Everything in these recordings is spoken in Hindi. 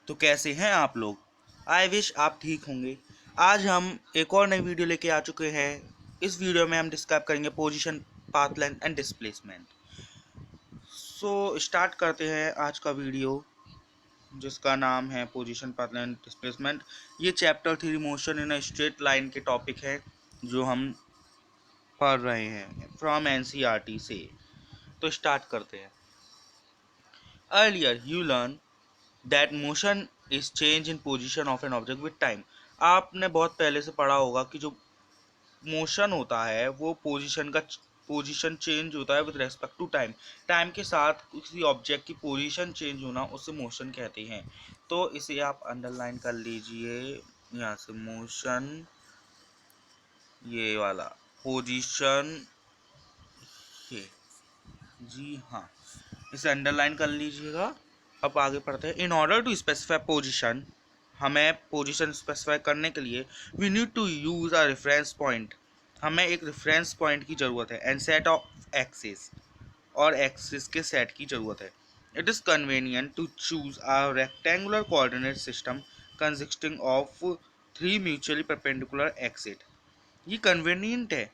तो कैसे हैं आप लोग। आई विश आप ठीक होंगे। आज हम एक और नई वीडियो लेके आ चुके हैं। इस वीडियो में हम डिस्क्राइब करेंगे position, path length and displacement. So start करते हैं आज का वीडियो, जिसका नाम है पोजीशन, पाथ लेंथ, डिस्प्लेसमेंट। ये chapter 3 motion in a straight line के टॉपिक है जो हम पढ़ रहे हैं फ्रॉम एनसीईआरटी से। तो स्टार्ट करते हैं। Earlier you learn that motion is change in position of an object with time. आपने बहुत पहले से पढ़ा होगा कि जो मोशन होता है वो पोजीशन चेंज होता है with respect to time. Time के साथ किसी ऑब्जेक्ट की पोजीशन चेंज होना उसे मोशन कहते हैं। तो इसे आप अंडरलाइन कर लीजिए यहाँ से। मोशन, ये वाला पोजीशन, ये, जी हाँ, इसे अंडरलाइन कर लीजिएगा। अब आगे पढ़ते हैं। In order to specify position, हमें पोजीशन स्पेसिफाई करने के लिए we need to use a reference point. हमें एक रेफरेंस पॉइंट की ज़रूरत है एंड सेट ऑफ एक्सिस, और एक्सिस के सेट की ज़रूरत है। It is convenient to choose a rectangular coordinate system consisting of 3 mutually perpendicular axis. ये कन्वीनियंट है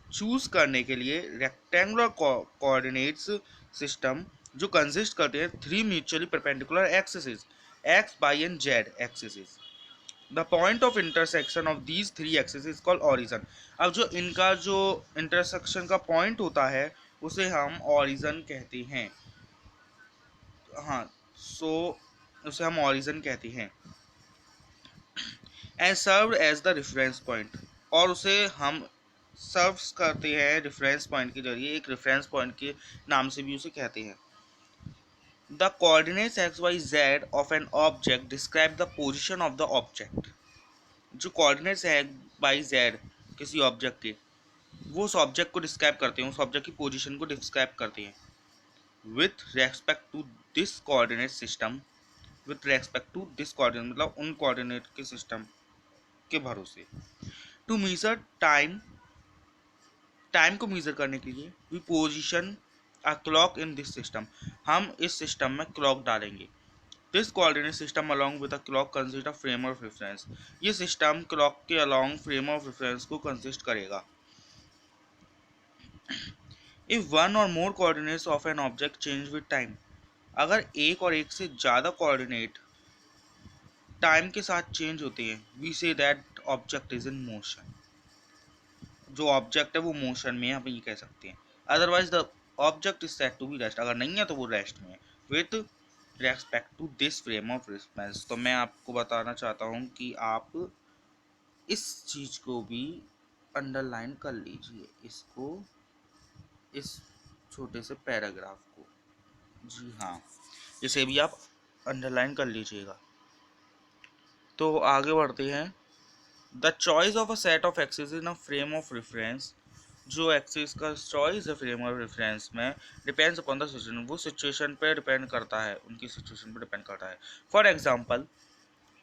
चूज करने के लिए रेक्टेंगुलर कोऑर्डिनेट्स सिस्टम जो कंसिस्ट करते हैं 3 mutually perpendicular axis, x, y and z axis. The point of intersection of these 3 axis is called origin. अब जो इनका जो इंटरसेक्शन का पॉइंट होता है उसे हम ऑरिजन कहते हैं। हाँ, सो उसे हम ऑरिजन कहते हैं। And serve as the reference point, और उसे हम सर्व करते हैं रेफरेंस पॉइंट के जरिए। एक रेफरेंस पॉइंट के नाम से भी उसे कहते हैं। The coordinates x y z of an object describe the position of the object. जो कोऑर्डिनेट्स है वाई जेड किसी ऑब्जेक्ट के, वो उस ऑब्जेक्ट को डिस्क्राइब करते हैं, उस ऑब्जेक्ट की पोजिशन को डिस्क्राइब करते हैं with respect to this coordinate system. With respect to this coordinate मतलब उन कोऑर्डिनेट के सिस्टम के भरोसे। टू मेजर टाइम, टाइम को मेजर करने के लिए we position a clock in this system. हम इस सिस्टम में क्लॉक डालेंगे। This coordinate system along with a clock consist of frame of reference. ये सिस्टम क्लॉक के अलोंग फ्रेम ऑफ रेफरेंस को कंसिस्ट करेगा। इफ वन और मोर coordinates of an object change with time, अगर एक और एक से ज़्यादा कोऑर्डिनेट टाइम के साथ चेंज होते हैं, we say that object is in motion. जो ऑब्जेक्ट है वो मोशन में है, हम ये कह सकते हैं। Otherwise the object is set to be rest, अगर नहीं है तो वो रेस्ट में है with respect to this frame of reference. तो मैं आपको बताना चाहता हूँ कि आप इस चीज़ को भी अंडरलाइन कर लीजिए, इसको, इस छोटे से पैराग्राफ को। जी हाँ, इसे भी आप अंडरलाइन कर लीजिएगा। तो आगे बढ़ते हैं। The choice of a set of axis in a frame of reference, जो एक्सिस का चॉइस है फ्रेम ऑफ रेफरेंस में, डिपेंड्स अपॉन द सिचुएशन, वो सिचुएशन पे डिपेंड करता है, उनकी सिचुएशन पे डिपेंड करता है। For example,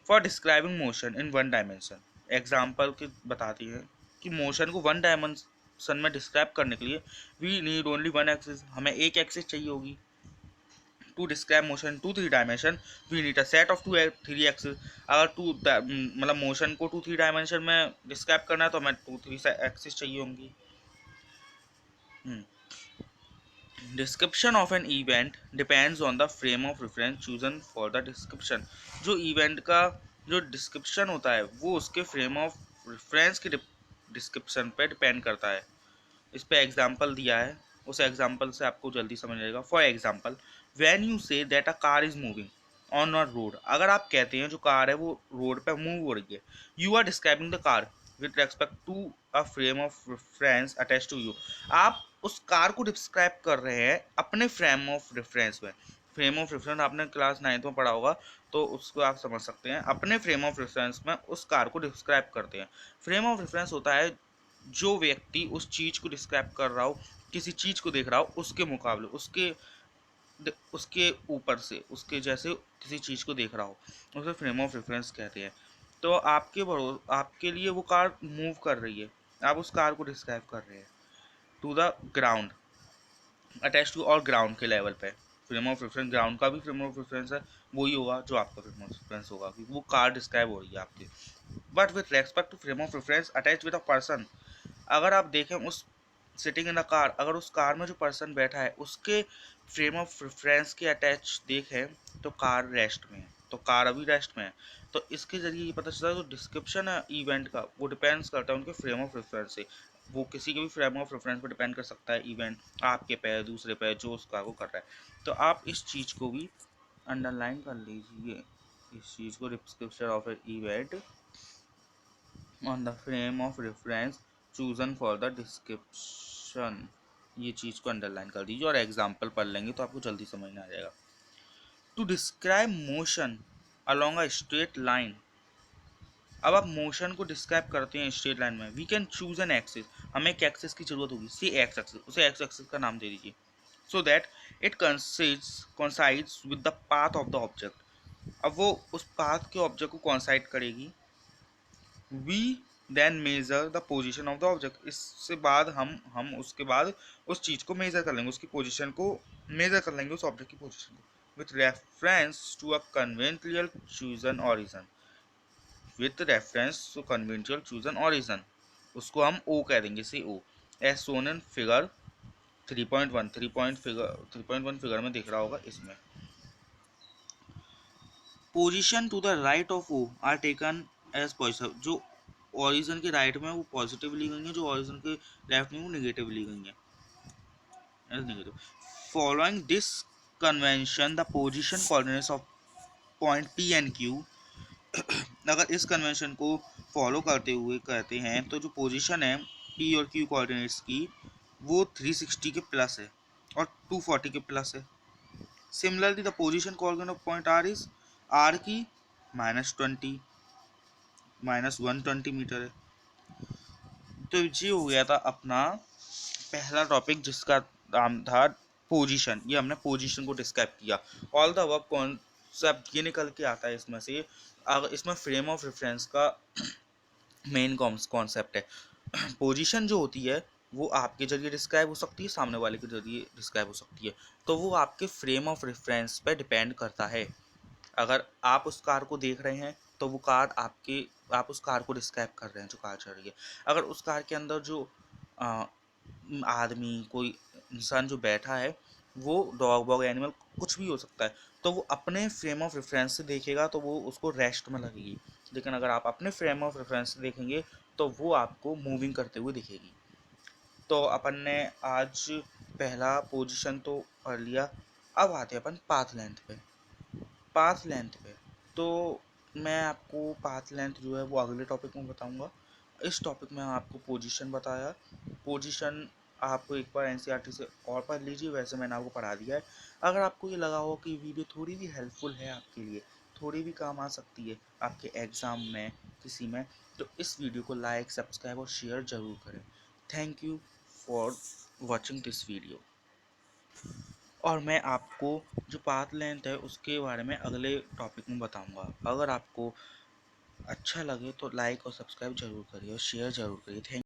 for describing motion in one dimension, example की बताती है कि मोशन को वन डायमेंशन में डिस्क्राइब करने के लिए we need only one axis, हमें एक एक्सिस चाहिए होगी। To describe motion to 3 dimension we need a set of 3 axis. अगर मतलब मोशन को 2-3 डायमेंशन में डिस्क्राइब करना है तो हमें 2-3 एक्सिस चाहिए होंगी। Description of an event depends on the frame of reference chosen for the description. जो इवेंट का जो डिस्क्रिप्शन होता है वो उसके फ्रेम ऑफ रेफरेंस के डिस्क्रिप्शन पे डिपेंड करता है। इस पे एग्जांपल दिया है, उस एग्जांपल से आपको जल्दी समझ आएगा। For example, when you say that a car is moving on a road, अगर आप कहते हैं जो कार है वो रोड पे मूव हो रही है, you are describing the car with respect to a frame of reference attach to you. आप उस कार को डिस्क्राइब कर रहे हैं अपने फ्रेम ऑफ रेफरेंस में। फ्रेम ऑफ रेफरेंस आपने क्लास 9th में पढ़ा होगा, तो उसको आप समझ सकते हैं। अपने फ्रेम ऑफ रेफरेंस में उस कार को डिस्क्राइब करते हैं। फ्रेम ऑफ रेफरेंस होता है जो व्यक्ति उस चीज़ को डिस्क्राइब कर रहा हो, किसी चीज़ को देख रहा हो, उसके मुकाबले, उसके उसके ऊपर से, उसके जैसे किसी चीज़ को देख रहा हो, उसे फ्रेम ऑफ रेफरेंस कहते हैं। तो आपके लिए वो कार मूव कर रही है, आप उस कार को डिस्क्राइब कर रहे हैं to the ground, attach to और ग्राउंड के लेवल पे। फ्रेम ऑफ रेफरेंस ग्राउंड का भी फ्रेम ऑफ रेफरेंस है, वही होगा जो आपका फ्रेम ऑफ रेफरेंस होगा, क्योंकि वो कार डिस्क्राइब हो रही है आपकी। But with respect to frame of reference attach with a person, अगर आप देखें उस सिटिंग इन द कार, अगर उस कार में जो पर्सन बैठा है उसके फ्रेम ऑफ रेफरेंस के अटैच देखें तो कार रेस्ट में है, तो कार अभी रेस्ट में है। तो इसके जरिए ये पता चलता है जो डिस्क्रिप्शन है इवेंट का वो डिपेंड्स करता है उनके फ्रेम ऑफ रेफरेंस से। वो किसी के भी फ्रेम ऑफ रेफरेंस पर डिपेंड कर सकता है इवेंट, आपके पे दूसरे पे जो उस कार को कर रहा है। तो आप इस चीज़ को भी अंडरलाइन कर लीजिए, इस चीज़ को, description of A event on the frame of reference chosen for the description, ये चीज़ को अंडरलाइन कर दीजिए और एग्जाम्पल पढ़ लेंगे तो आपको जल्दी समझ में आ जाएगा। To describe motion along a straight line, अब आप मोशन को डिस्क्राइब करते हैं स्ट्रेट लाइन में, we can choose an axis, हमें एक एक्सिस की जरूरत होगी, सी एक्स एक्सिस, उसे एक्स एक्सिस का नाम दे दीजिए, so that it coincides with the path of the object. अब वो उस पाथ के ऑब्जेक्ट को कॉन्साइड करेगी। We then measure the position of the object, इससे बाद हम उसके बाद उस चीज़ को मेजर कर लेंगे, उसकी पोजिशन को मेजर कर लेंगे, उस ऑब्जेक्ट की पोजिशन को with reference to a conventional chosen origin, with reference to conventional chosen origin, उसको हम ओ कह देंगे, see O, as shown in figure 3.1, 3.1 figure में दिख रहा होगा इसमें। Position to the right of O are taken as positive, जो ओरिजिन के राइट में वो पॉजिटिव ली गई है, जो ओरिजिन के लेफ्ट में वो नेगेटिव ली गई है as negative. Following this convention the position coordinates of point P and Q, अगर इस कन्वेंशन को फॉलो करते हुए कहते हैं तो जो पोजीशन है पी और क्यू कोऑर्डिनेट्स की वो 360 के प्लस है और 240 के प्लस है। Similarly the position coordinate of point R is R की -20 -120 मीटर है। तो ये हो गया था अपना पहला टॉपिक जिसका नाम था पोजीशन, ये हमने पोजीशन को डिस्क्राइब किया। ऑल द वर्क कॉन्सेप्ट ये निकल के आता है इसमें से, अगर इसमें फ्रेम ऑफ रेफरेंस का मेन कॉन्सेप्ट है। पोजीशन जो होती है वो आपके जरिए डिस्क्राइब हो सकती है, सामने वाले के जरिए डिस्क्राइब हो सकती है, तो वो आपके फ्रेम ऑफ रेफरेंस पे डिपेंड करता है। अगर आप उस कार को देख रहे हैं तो वो कार आपके, आप उस कार को डिस्क्राइब कर रहे हैं जो कार चल रही है। अगर उस कार के अंदर जो आदमी कोई इंसान जो बैठा है वो डॉग वॉग एनिमल कुछ भी हो सकता है, तो वो अपने फ्रेम ऑफ रेफरेंस से देखेगा तो वो उसको रेस्ट में लगेगी। लेकिन अगर आप अपने फ्रेम ऑफ रेफरेंस से देखेंगे तो वो आपको मूविंग करते हुए दिखेगी। तो अपन ने आज पहला पोजीशन तो पढ़ लिया, अब आते हैं अपन पाथ लेंथ पे। पाथ लेंथ पे तो मैं आपको पाथ लेंथ जो है वो अगले टॉपिक में बताऊंगा। इस टॉपिक में आपको पोजीशन बताया, पोजीशन आपको एक बार एनसीईआरटी से और पढ़ लीजिए, वैसे मैंने आपको पढ़ा दिया है। अगर आपको ये लगा हो कि वीडियो थोड़ी भी हेल्पफुल है आपके लिए, थोड़ी भी काम आ सकती है आपके एग्ज़ाम में किसी में, तो इस वीडियो को लाइक सब्सक्राइब और शेयर ज़रूर करें। Thank you for watching this video. और मैं आपको जो पाथ लेंथ है उसके बारे में अगले टॉपिक में बताऊंगा। अगर आपको अच्छा लगे तो लाइक और सब्सक्राइब जरूर करिए और शेयर जरूर करिए। थैंक